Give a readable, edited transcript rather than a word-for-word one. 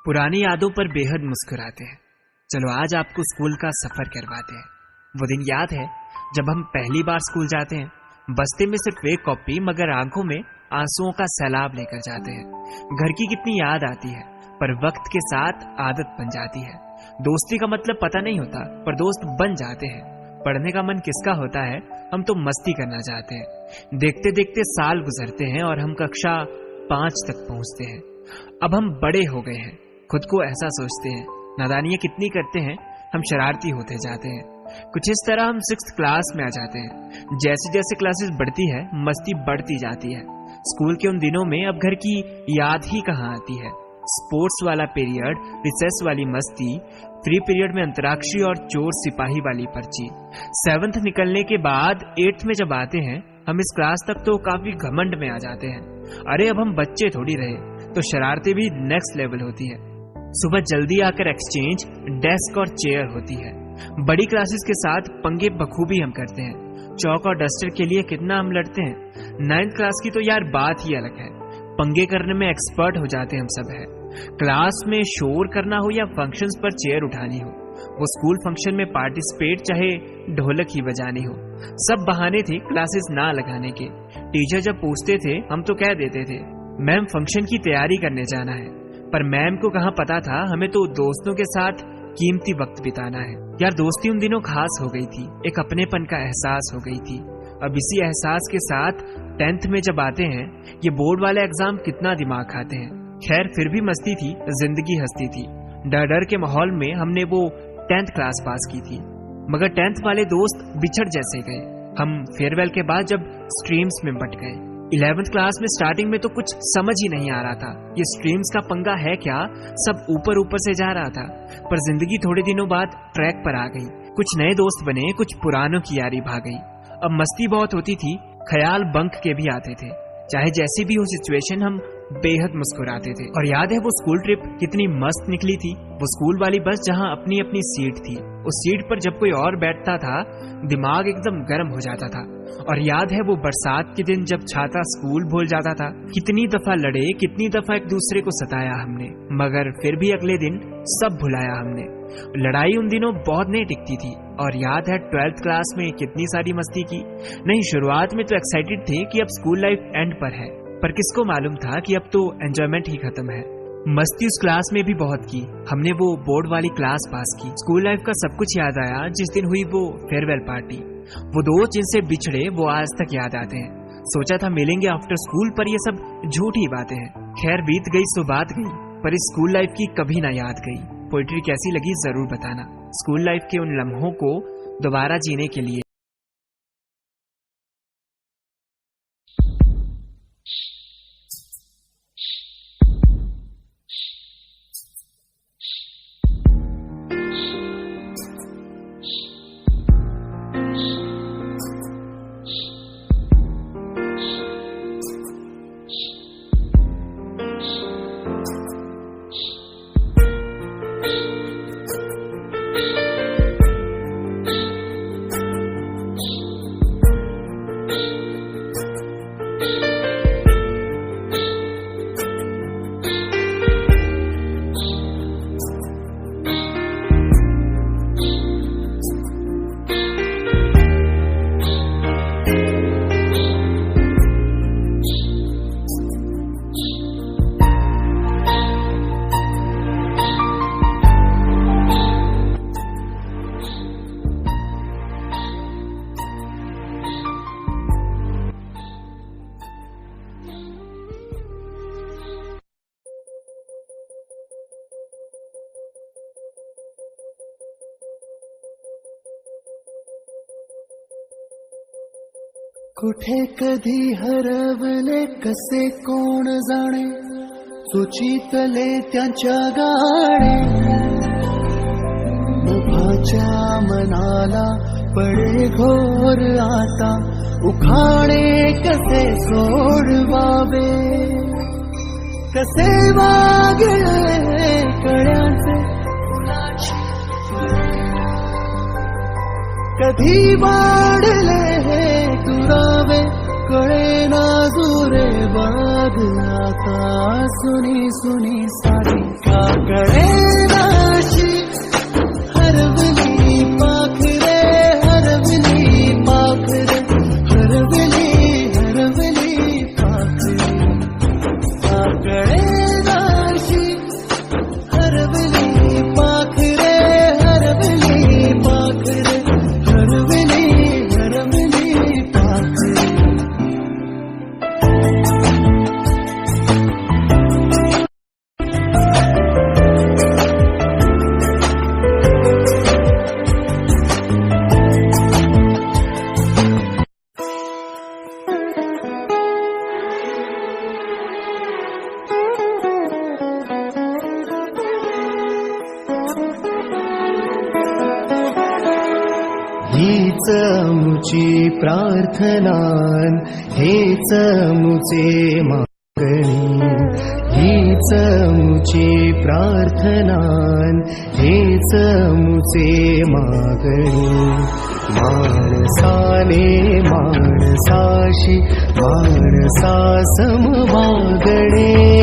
पुरानी यादों पर बेहद मुस्कुराते हैं। चलो आज आपको स्कूल का सफर करवाते हैं। वो दिन याद है जब हम पहली बार स्कूल जाते हैं, बस्ते में सिर्फ एक कॉपी मगर आंखों में आंसुओं का सैलाब लेकर जाते हैं। घर की कितनी याद आती है पर वक्त के साथ आदत बन जाती है। दोस्ती का मतलब पता नहीं होता पर दोस्त बन जाते हैं। पढ़ने का मन किसका होता है, हम तो मस्ती करना चाहते हैं। देखते देखते साल गुजरते हैं और हम कक्षा 5 तक पहुंचते हैं। अब हम बड़े हो गए हैं, खुद को ऐसा सोचते हैं। नादानियां कितनी करते हैं, हम शरारती होते जाते हैं। कुछ इस तरह हम 6th क्लास में आ जाते हैं। जैसे जैसे क्लासेस बढ़ती है मस्ती बढ़ती जाती है। स्कूल के उन दिनों में अब घर की याद ही कहाँ आती है। स्पोर्ट्स वाला पीरियड, रिसेस वाली मस्ती, फ्री पीरियड में अंतराक्षरी और चोर सिपाही वाली पर्ची। 7th निकलने के बाद 8th में जब आते हैं हम इस क्लास तक तो काफी घमंड में आ जाते हैं। अरे अब हम बच्चे थोड़ी रहे, तो शरारतें भी नेक्स्ट लेवल होती है। सुबह जल्दी आकर एक्सचेंज डेस्क और चेयर होती है। बड़ी क्लासेस के साथ पंगे बखूबी हम करते हैं। चौक और डस्टर के लिए कितना हम लड़ते हैं। 9th क्लास की तो यार बात ही अलग है। पंगे करने में एक्सपर्ट हो जाते हम सब है। क्लास में शोर करना हो या फंक्शंस पर चेयर उठानी हो, वो स्कूल फंक्शन में पार्टिसिपेट चाहे ढोलक ही बजानी हो, सब बहाने थे क्लासेस ना लगाने के। टीचर जब पूछते थे हम तो कह देते थे मैम फंक्शन की तैयारी करने जाना है। पर मैम को कहाँ पता था हमें तो दोस्तों के साथ कीमती वक्त बिताना है। यार दोस्ती उन दिनों खास हो गई थी, एक अपनेपन का एहसास हो गई थी। अब इसी एहसास के साथ 10th में जब आते हैं, ये बोर्ड वाले एग्जाम कितना दिमाग खाते हैं। खैर फिर भी मस्ती थी, जिंदगी हंसती थी। डर डर के माहौल में हमने वो 10th क्लास पास की थी। मगर 10th वाले दोस्त बिछड़ जैसे गए। हम फेयरवेल के बाद जब स्ट्रीम्स में बट गए। 11th क्लास में स्टार्टिंग में तो कुछ समझ ही नहीं आ रहा था, ये स्ट्रीम्स का पंगा है क्या, सब ऊपर ऊपर से जा रहा था। पर जिंदगी थोड़े दिनों बाद ट्रैक पर आ गई। कुछ नए दोस्त बने, कुछ पुरानों की यारी भाग गई। अब मस्ती बहुत होती थी, ख्याल बंक के भी आते थे। चाहे जैसी भी हो सिचुएशन हम बेहद मुस्कुराते थे। और याद है वो स्कूल ट्रिप कितनी मस्त निकली थी। वो स्कूल वाली बस जहां अपनी अपनी सीट थी, उस सीट पर जब कोई और बैठता था दिमाग एकदम गर्म हो जाता था। और याद है वो बरसात के दिन जब छाता स्कूल भूल जाता था। कितनी दफा लड़े, कितनी दफा एक दूसरे को सताया हमने, मगर फिर भी अगले दिन सब भुलाया हमने। लड़ाई उन दिनों बहुत नहीं टिकती थी। और याद है 12th क्लास में कितनी सारी मस्ती की। नहीं, शुरुआत में तो एक्साइटेड थे कि अब स्कूल लाइफ एंड पर है, पर किसको मालूम था कि अब तो एंजॉयमेंट ही खत्म है। मस्ती उस क्लास में भी बहुत की हमने। वो बोर्ड वाली क्लास पास की। स्कूल लाइफ का सब कुछ याद आया जिस दिन हुई वो फेयरवेल पार्टी। वो दोस्त जिनसे बिछड़े वो आज तक याद आते हैं। सोचा था मिलेंगे आफ्टर स्कूल, पर ये सब झूठी बातें हैं। खैर बीत गई सो बात गई, पर इस स्कूल लाइफ की कभी ना याद गई। पोइट्री कैसी लगी जरूर बताना। स्कूल लाइफ के उन लम्हों को दोबारा जीने के लिए कुठे कधी हरवले कसे कोण जाणे, सुचितले त्यांच्या गाणे. नभाच्या मनाला पडे घोर आता, उखाणे कसे सोडवावे, कसे वागले कळ्यांचे कधी वाढले दुरावे, कळे ना जुरे बाग आता. सुनी सुनी सारी का हीच आमुची प्रार्थनान, हेच आमुचे मागणी, हीच आमुची प्रार्थनान, हेच आमुचे मागणी. माणसाने माणसाशी माणसा समवागणे,